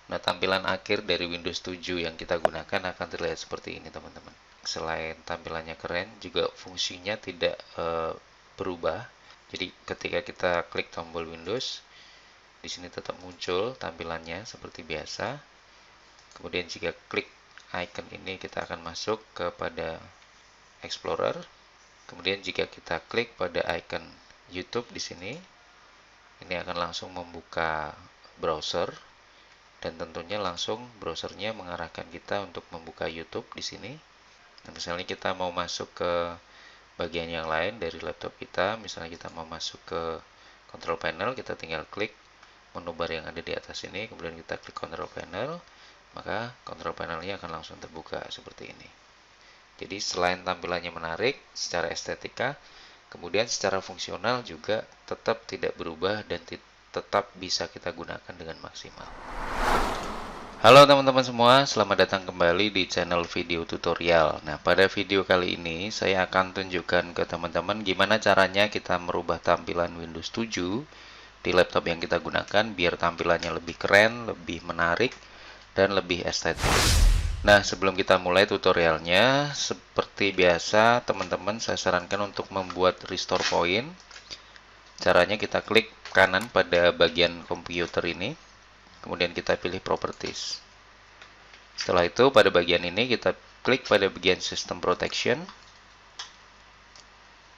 Nah, tampilan akhir dari Windows 7 yang kita gunakan akan terlihat seperti ini, teman-teman. Selain tampilannya keren, juga fungsinya tidak berubah. Jadi, ketika kita klik tombol Windows, di sini tetap muncul tampilannya seperti biasa. Kemudian jika klik icon ini, kita akan masuk kepada Explorer. Kemudian jika kita klik pada icon YouTube di sini, ini akan langsung membuka browser. Dan tentunya langsung browsernya mengarahkan kita untuk membuka YouTube di sini. Nah, misalnya kita mau masuk ke bagian yang lain dari laptop kita, misalnya kita mau masuk ke control panel, kita tinggal klik menu bar yang ada di atas ini, kemudian kita klik control panel, maka control panelnya akan langsung terbuka seperti ini. Jadi selain tampilannya menarik secara estetika, kemudian secara fungsional juga tetap tidak berubah dan tetap bisa kita gunakan dengan maksimal. Halo teman-teman semua, selamat datang kembali di channel video tutorial. Nah, pada video kali ini saya akan tunjukkan ke teman-teman gimana caranya kita merubah tampilan Windows 7 di laptop yang kita gunakan biar tampilannya lebih keren, lebih menarik, dan lebih estetik. Nah, sebelum kita mulai tutorialnya, seperti biasa teman-teman saya sarankan untuk membuat restore point. Caranya kita klik kanan pada bagian komputer ini. Kemudian kita pilih Properties. Setelah itu, pada bagian ini kita klik pada bagian System Protection.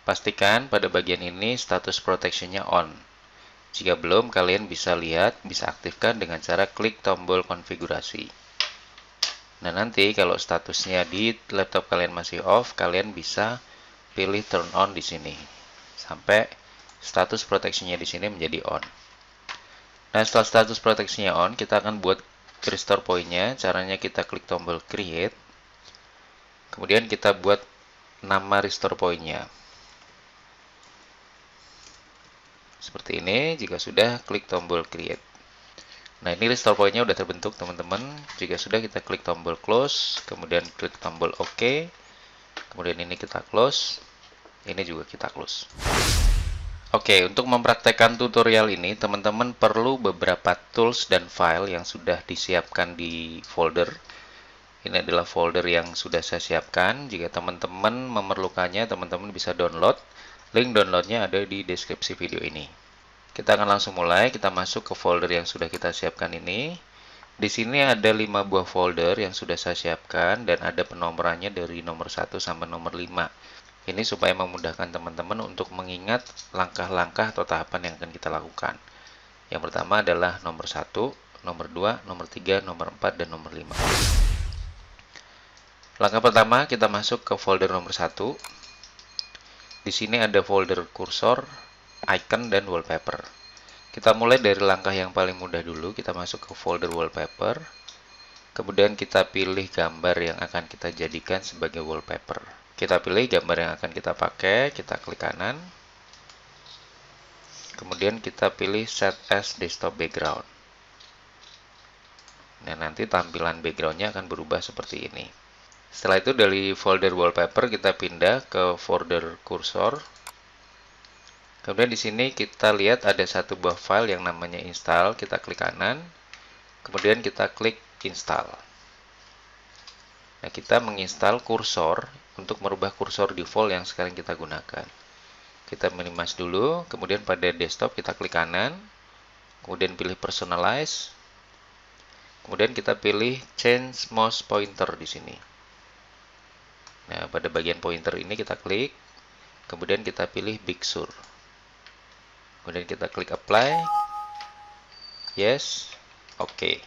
Pastikan pada bagian ini status protection-nya on. Jika belum, kalian bisa lihat, bisa aktifkan dengan cara klik tombol konfigurasi. Nah, nanti kalau statusnya di laptop kalian masih off, kalian bisa pilih turn on di sini. Sampai status protection-nya di sini menjadi on. Nah, setelah status proteksinya on, kita akan buat restore point-nya. Caranya kita klik tombol create. Kemudian kita buat nama restore point-nya. Seperti ini, jika sudah, klik tombol create. Nah, ini restore point-nya sudah terbentuk, teman-teman. Jika sudah, kita klik tombol close, kemudian klik tombol OK. Kemudian ini kita close. Ini juga kita close. Oke, untuk mempraktekkan tutorial ini, teman-teman perlu beberapa tools dan file yang sudah disiapkan di folder. Ini adalah folder yang sudah saya siapkan. Jika teman-teman memerlukannya, teman-teman bisa download. Link downloadnya ada di deskripsi video ini. Kita akan langsung mulai. Kita masuk ke folder yang sudah kita siapkan ini. Di sini ada 5 buah folder yang sudah saya siapkan dan ada penomorannya dari nomor 1 sampai nomor 5. Ini supaya memudahkan teman-teman untuk mengingat langkah-langkah atau tahapan yang akan kita lakukan. Yang pertama adalah nomor 1, nomor 2, nomor 3, nomor 4, dan nomor 5. Langkah pertama, kita masuk ke folder nomor 1. Di sini ada folder kursor, icon, dan wallpaper. Kita mulai dari langkah yang paling mudah dulu. Kita masuk ke folder wallpaper. Kemudian kita pilih gambar yang akan kita jadikan sebagai wallpaper. Kita pilih gambar yang akan kita pakai, kita klik kanan. Kemudian kita pilih Set as Desktop Background. Nah, nanti tampilan backgroundnya akan berubah seperti ini. Setelah itu dari folder wallpaper kita pindah ke folder kursor. Kemudian di sini kita lihat ada satu buah file yang namanya install. Kita klik kanan. Kemudian kita klik install. Nah, kita menginstal kursor untuk merubah kursor default yang sekarang kita gunakan. Kita minimize dulu, kemudian pada desktop kita klik kanan, kemudian pilih personalize, kemudian kita pilih change mouse pointer di sini. Nah, pada bagian pointer ini kita klik, kemudian kita pilih Big Sur. Kemudian kita klik apply, yes, oke.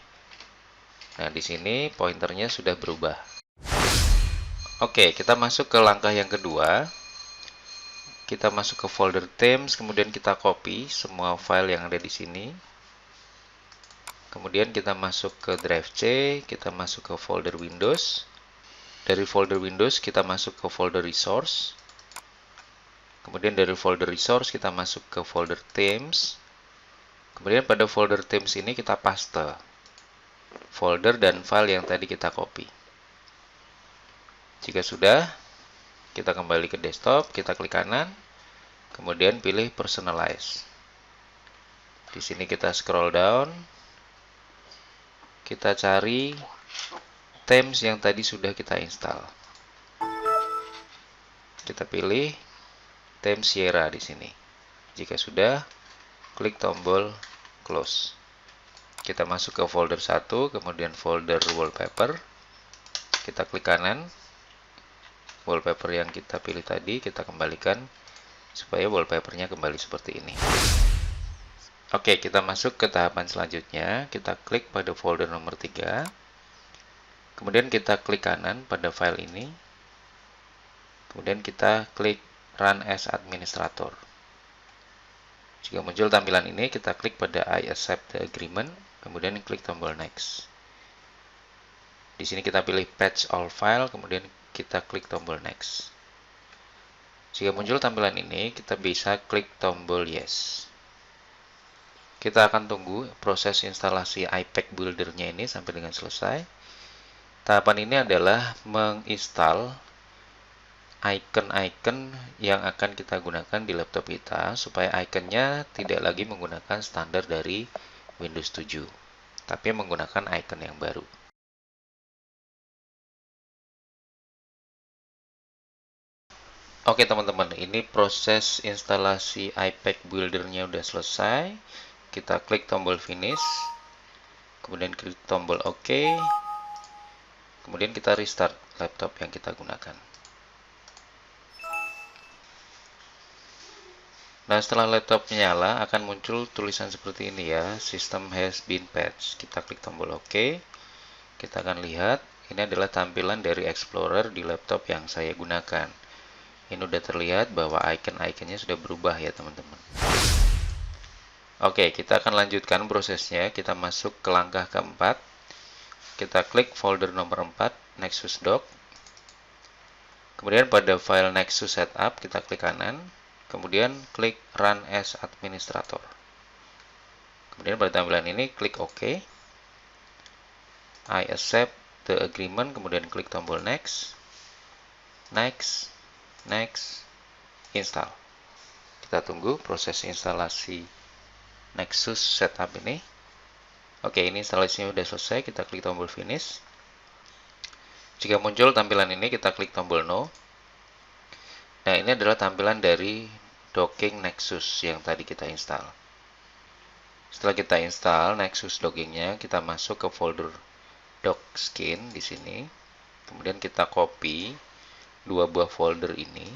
Nah, di sini pointernya sudah berubah. Oke, kita masuk ke langkah yang kedua. Kita masuk ke folder themes, kemudian kita copy semua file yang ada di sini. Kemudian kita masuk ke drive C, kita masuk ke folder Windows. Dari folder Windows kita masuk ke folder resource. Kemudian dari folder resource kita masuk ke folder themes. Kemudian pada folder themes ini kita paste folder dan file yang tadi kita copy. Jika sudah, kita kembali ke desktop, kita klik kanan, kemudian pilih personalize. Di sini kita scroll down, kita cari themes yang tadi sudah kita install. Kita pilih theme Sierra di sini. Jika sudah, klik tombol close. Kita masuk ke folder 1, kemudian folder wallpaper. Kita klik kanan. Wallpaper yang kita pilih tadi kita kembalikan supaya wallpapernya kembali seperti ini. Oke, kita masuk ke tahapan selanjutnya. Kita klik pada folder nomor 3. Kemudian kita klik kanan pada file ini. Kemudian kita klik Run as Administrator. Jika muncul tampilan ini, kita klik pada I accept the agreement, kemudian klik tombol Next. Di sini kita pilih Patch all file, kemudian kita klik tombol Next. Jika muncul tampilan ini, kita bisa klik tombol Yes. Kita akan tunggu proses instalasi iPack Builder-nya ini sampai dengan selesai. Tahapan ini adalah menginstal icon-icon yang akan kita gunakan di laptop kita, supaya iconnya tidak lagi menggunakan standar dari Windows 7, tapi menggunakan icon yang baru. Oke teman-teman, ini proses instalasi iPack Builder-nya udah selesai. Kita klik tombol Finish, kemudian klik tombol OK, kemudian kita restart laptop yang kita gunakan. Nah, setelah laptop nyala, akan muncul tulisan seperti ini ya, System has been patched. Kita klik tombol OK. Kita akan lihat, ini adalah tampilan dari Explorer di laptop yang saya gunakan. Ini udah terlihat bahwa icon-iconnya sudah berubah ya teman-teman. Oke, kita akan lanjutkan prosesnya. Kita masuk ke langkah keempat. Kita klik folder nomor 4, Nexus Dock. Kemudian pada file Nexus Setup, kita klik kanan. Kemudian klik Run as Administrator. Kemudian pada tampilan ini klik OK. I accept the agreement, kemudian klik tombol Next. Next, Next, Install. Kita tunggu proses instalasi Nexus Setup ini. Oke, ini instalasinya sudah selesai. Kita klik tombol Finish. Jika muncul tampilan ini, kita klik tombol No. Nah, ini adalah tampilan dari docking Nexus yang tadi kita install. Setelah kita install Nexus dockingnya, kita masuk ke folder dock skin di sini. Kemudian kita copy dua buah folder ini,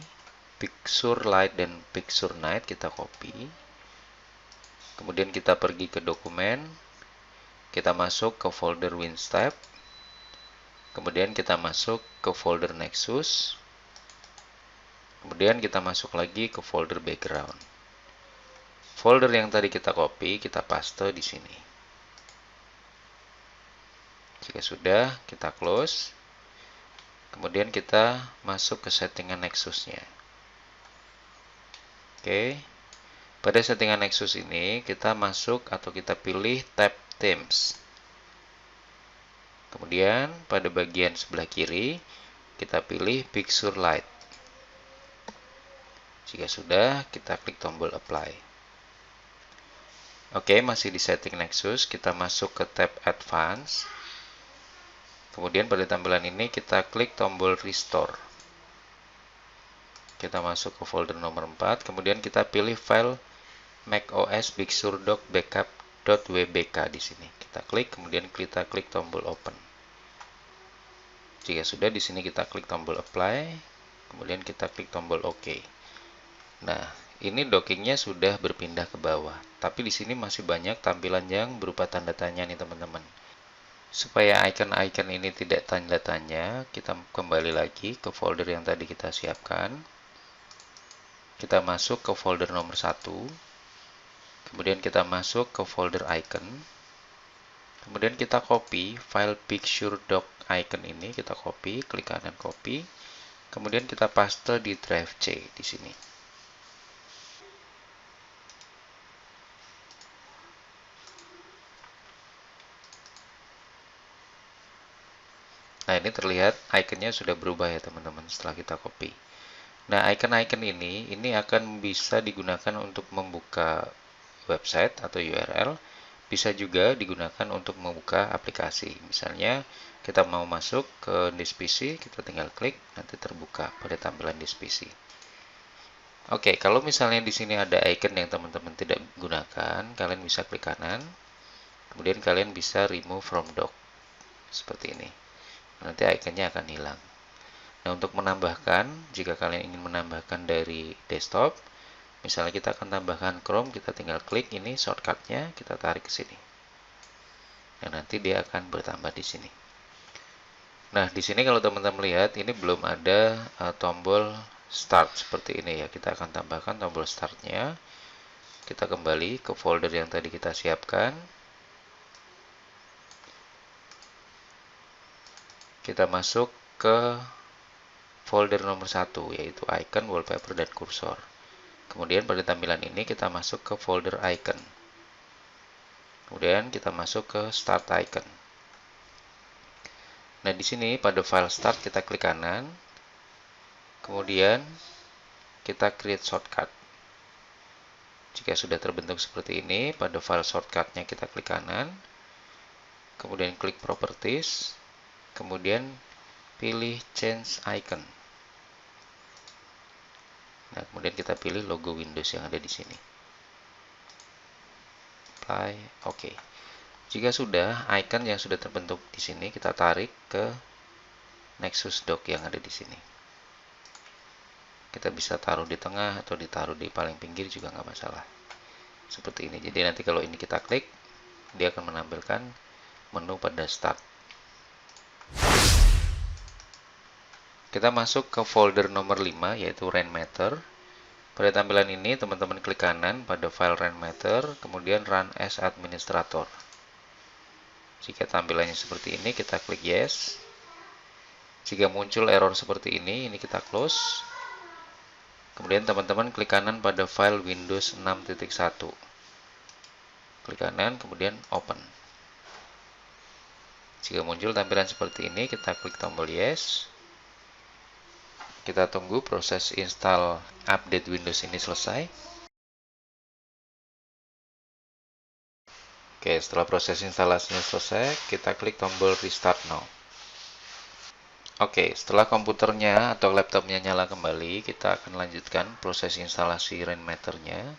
Picture Light dan Picture Night, kita copy. Kemudian kita pergi ke dokumen, kita masuk ke folder WinStep. Kemudian kita masuk ke folder Nexus. Kemudian kita masuk lagi ke folder background. Folder yang tadi kita copy, kita paste di sini. Jika sudah, kita close. Kemudian kita masuk ke settingan Nexusnya. Oke. Pada settingan Nexus ini, kita masuk atau kita pilih tab Themes. Kemudian pada bagian sebelah kiri, kita pilih Picture Light. Jika sudah, kita klik tombol Apply. Oke, masih di setting Nexus, kita masuk ke tab Advanced. Kemudian pada tampilan ini kita klik tombol Restore. Kita masuk ke folder nomor 4, kemudian kita pilih file macOS Picture Dock Backup.wbk di sini. Kita klik, kemudian kita klik tombol Open. Jika sudah, di sini kita klik tombol Apply, kemudian kita klik tombol OK. Nah, ini dockingnya sudah berpindah ke bawah, tapi di sini masih banyak tampilan yang berupa tanda tanya nih teman-teman. Supaya icon-icon ini tidak tanda tanya, kita kembali lagi ke folder yang tadi kita siapkan. Kita masuk ke folder nomor 1, kemudian kita masuk ke folder icon, kemudian kita copy file picture dock icon ini, kita copy, klik kanan copy, kemudian kita paste di drive C di sini. Nah, ini terlihat ikonnya sudah berubah ya teman-teman setelah kita copy. Nah, icon-icon ini akan bisa digunakan untuk membuka website atau URL bisa juga digunakan untuk membuka aplikasi. Misalnya kita mau masuk ke disk PC, kita tinggal klik, nanti terbuka pada tampilan disk PC. Oke, kalau misalnya di sini ada icon yang teman-teman tidak gunakan, kalian bisa klik kanan, kemudian kalian bisa remove from dock, seperti ini. Nanti iconnya akan hilang. Nah, untuk menambahkan, jika kalian ingin menambahkan dari desktop, misalnya kita akan tambahkan Chrome, kita tinggal klik ini shortcutnya, kita tarik ke sini. Dan nanti dia akan bertambah di sini. Nah, di sini kalau teman-teman lihat, ini belum ada tombol start seperti ini ya. Kita akan tambahkan tombol startnya. Kita kembali ke folder yang tadi kita siapkan. Kita masuk ke folder nomor 1, yaitu icon, wallpaper, dan kursor. Kemudian pada tampilan ini kita masuk ke folder icon. Kemudian kita masuk ke start icon. Nah, di sini pada file start kita klik kanan. Kemudian kita create shortcut. Jika sudah terbentuk seperti ini, pada file shortcutnya kita klik kanan. Kemudian klik properties. Kemudian pilih change icon. Nah, kemudian kita pilih logo Windows yang ada di sini. Apply, oke. Jika sudah, icon yang sudah terbentuk di sini kita tarik ke Nexus Dock yang ada di sini. Kita bisa taruh di tengah atau ditaruh di paling pinggir juga nggak masalah. Seperti ini. Jadi nanti kalau ini kita klik, dia akan menampilkan menu pada start. Kita masuk ke folder nomor 5, yaitu Rainmeter. Pada tampilan ini, teman-teman klik kanan pada file Rainmeter, kemudian Run as Administrator. Jika tampilannya seperti ini, kita klik Yes. Jika muncul error seperti ini kita close. Kemudian teman-teman klik kanan pada file Windows 6.1. Klik kanan, kemudian Open. Jika muncul tampilan seperti ini, kita klik tombol Yes. Kita tunggu proses install update Windows ini selesai. Oke, setelah proses instalasinya selesai, kita klik tombol Restart Now. Oke, setelah komputernya atau laptopnya nyala kembali, kita akan lanjutkan proses instalasi Rainmeter-nya.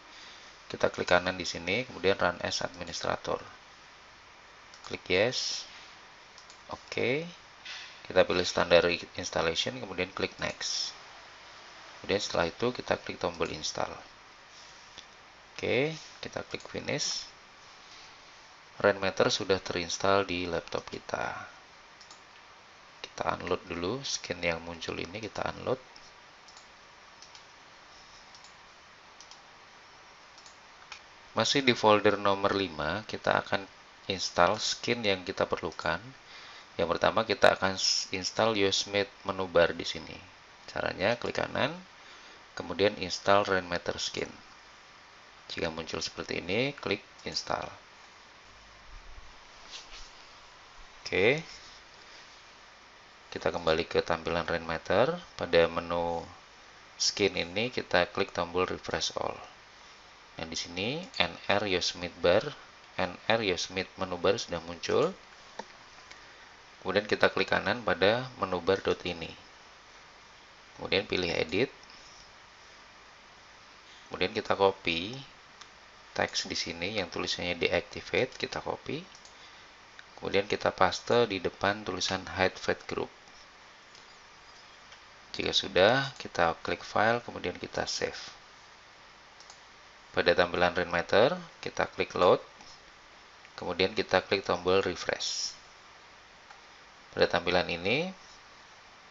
Kita klik kanan di sini, kemudian Run as Administrator. Klik Yes. Oke. Kita pilih standar installation, kemudian klik Next. Kemudian setelah itu kita klik tombol Install. Oke, kita klik Finish. Rainmeter sudah terinstall di laptop kita. Kita unload dulu skin yang muncul ini, kita unload. Masih di folder nomor 5, kita akan install skin yang kita perlukan. Yang pertama kita akan install Yosemite menu bar di sini. Caranya klik kanan, kemudian install Rainmeter skin. Jika muncul seperti ini, klik install. Oke. Kita kembali ke tampilan Rainmeter. Pada menu skin ini kita klik tombol refresh all. Yang di sini NR Yosemite bar, NR Yosemite menu bar sudah muncul. Kemudian kita klik kanan pada menu bar ini. Kemudian pilih edit. Kemudian kita copy teks di sini yang tulisannya deactivate, kita copy. Kemudian kita paste di depan tulisan hide file group. Jika sudah, kita klik file, kemudian kita save. Pada tampilan Rainmeter, kita klik load. Kemudian kita klik tombol refresh. Pada tampilan ini,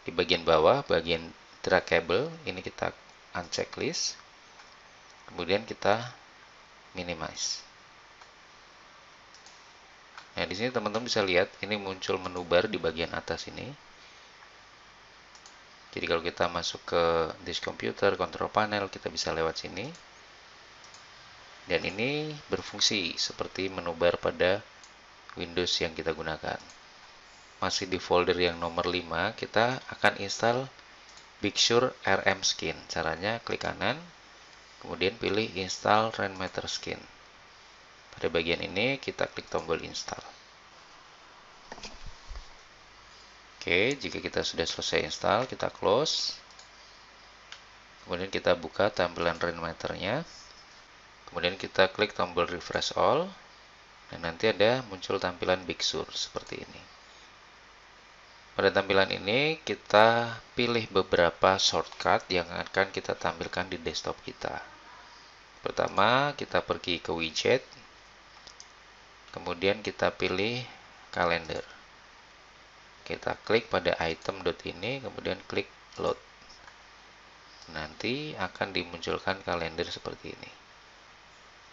di bagian bawah, bagian drag cable, ini kita uncheck list. Kemudian kita minimize. Nah, di sini teman-teman bisa lihat, ini muncul menu bar di bagian atas ini. Jadi kalau kita masuk ke disk komputer, control panel, kita bisa lewat sini. Dan ini berfungsi seperti menu bar pada Windows yang kita gunakan. Masih di folder yang nomor 5, kita akan install Big Sur RM Skin. Caranya klik kanan, kemudian pilih install Rainmeter Skin. Pada bagian ini kita klik tombol install. Oke, jika kita sudah selesai install, kita close. Kemudian kita buka tampilan Rainmeter-nya. Kemudian kita klik tombol refresh all. Dan nanti ada muncul tampilan Big Sur seperti ini. Pada tampilan ini kita pilih beberapa shortcut yang akan kita tampilkan di desktop kita. Pertama, kita pergi ke widget. Kemudian kita pilih kalender. Kita klik pada item ini, kemudian klik load. Nanti akan dimunculkan kalender seperti ini.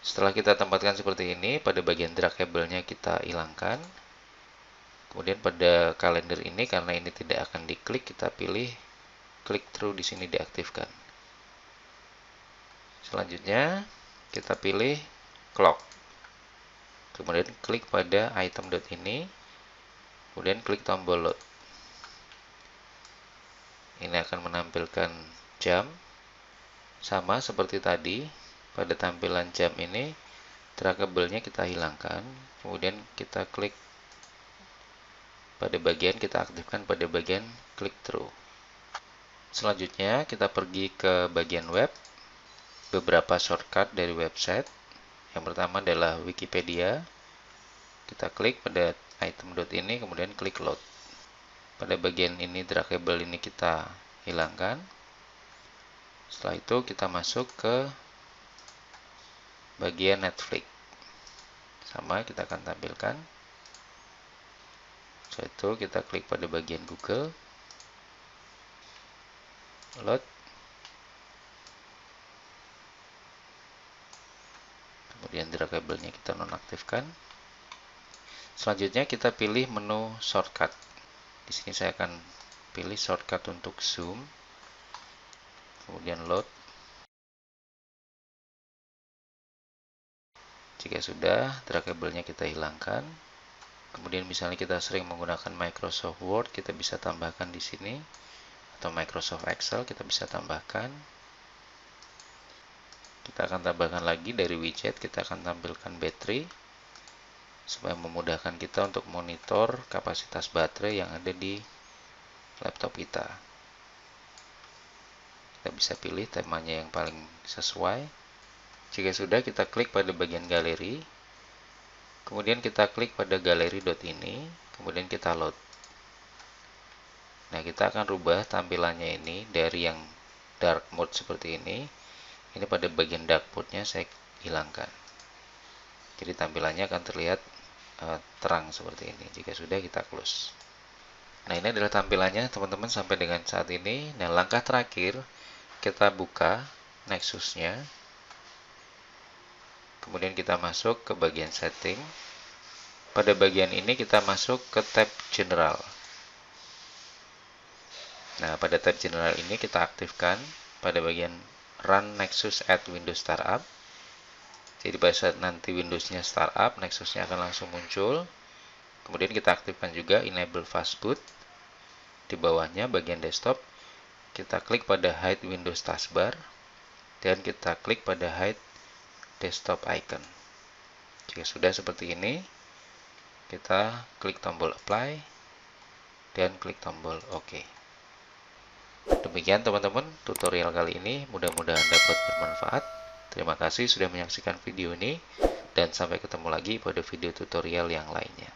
Setelah kita tempatkan seperti ini, pada bagian draggable-nya kita hilangkan. Kemudian pada kalender ini, karena ini tidak akan diklik, kita pilih click through di sini diaktifkan. Selanjutnya, kita pilih clock. Kemudian klik pada item ini, kemudian klik tombol load. Ini akan menampilkan jam. Sama seperti tadi, pada tampilan jam ini, draggable-nya kita hilangkan. Kemudian kita klik pada bagian, kita aktifkan pada bagian click through. Selanjutnya kita pergi ke bagian web, beberapa shortcut dari website. Yang pertama adalah Wikipedia. Kita klik pada item ini, kemudian klik load. Pada bagian ini draggable ini kita hilangkan. Setelah itu kita masuk ke bagian Netflix. Sama, kita akan tampilkan. Setelah itu kita klik pada bagian Google, load. Kemudian draggable-nya kita nonaktifkan. Selanjutnya kita pilih menu shortcut. Di sini saya akan pilih shortcut untuk zoom. Kemudian load. Jika sudah, draggable-nya kita hilangkan. Kemudian misalnya kita sering menggunakan Microsoft Word, kita bisa tambahkan di sini. Atau Microsoft Excel, kita bisa tambahkan. Kita akan tambahkan lagi dari widget, kita akan tampilkan baterai. Supaya memudahkan kita untuk monitor kapasitas baterai yang ada di laptop kita. Kita bisa pilih temanya yang paling sesuai. Jika sudah, kita klik pada bagian galeri. Kemudian kita klik pada galeri ini, kemudian kita load. Nah, kita akan rubah tampilannya ini dari yang dark mode seperti ini. Ini pada bagian dark mode-nya saya hilangkan. Jadi tampilannya akan terlihat terang seperti ini. Jika sudah, kita close. Nah, ini adalah tampilannya teman-teman sampai dengan saat ini. Nah, langkah terakhir kita buka Nexus-nya. Kemudian kita masuk ke bagian setting. Pada bagian ini kita masuk ke tab general. Nah, pada tab general ini kita aktifkan pada bagian run Nexus at Windows Startup. Jadi pada saat nanti Windows-nya startup, Nexus-nya akan langsung muncul. Kemudian kita aktifkan juga enable fastboot. Di bawahnya bagian desktop, kita klik pada hide Windows taskbar. Dan kita klik pada hide desktop icon. Jika sudah seperti ini, kita klik tombol apply dan klik tombol OK. Demikian teman-teman tutorial kali ini, mudah-mudahan dapat bermanfaat. Terima kasih sudah menyaksikan video ini dan sampai ketemu lagi pada video tutorial yang lainnya.